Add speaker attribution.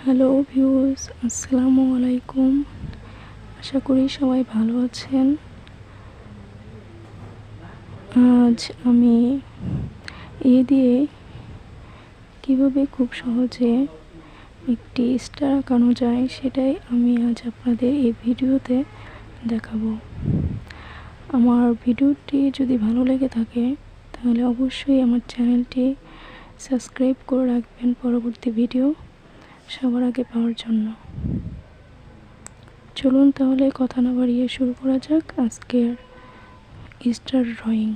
Speaker 1: Hello viewers, আসসালামু আলাইকুম। আশা করি সবাই ভালো আছেন। আজ আমি দিয়ে কিভাবে খুব সহজে একটি স্টার আঁকানো যায় সেটাই আমি আজ আপনাদের এই ভিডিওতে দেখাবো। আমার ভিডিওটি যদি ভালো লেগে থাকে তাহলে অবশ্যই আমার চ্যানেলটি সাবস্ক্রাইব করে রাখবেন পরবর্তী ভিডিও সবার আগে পাওয়ার জন্য। চলুন তাহলে কথা না বাড়িয়ে শুরু করা যাক আজকের স্টার ড্রয়িং।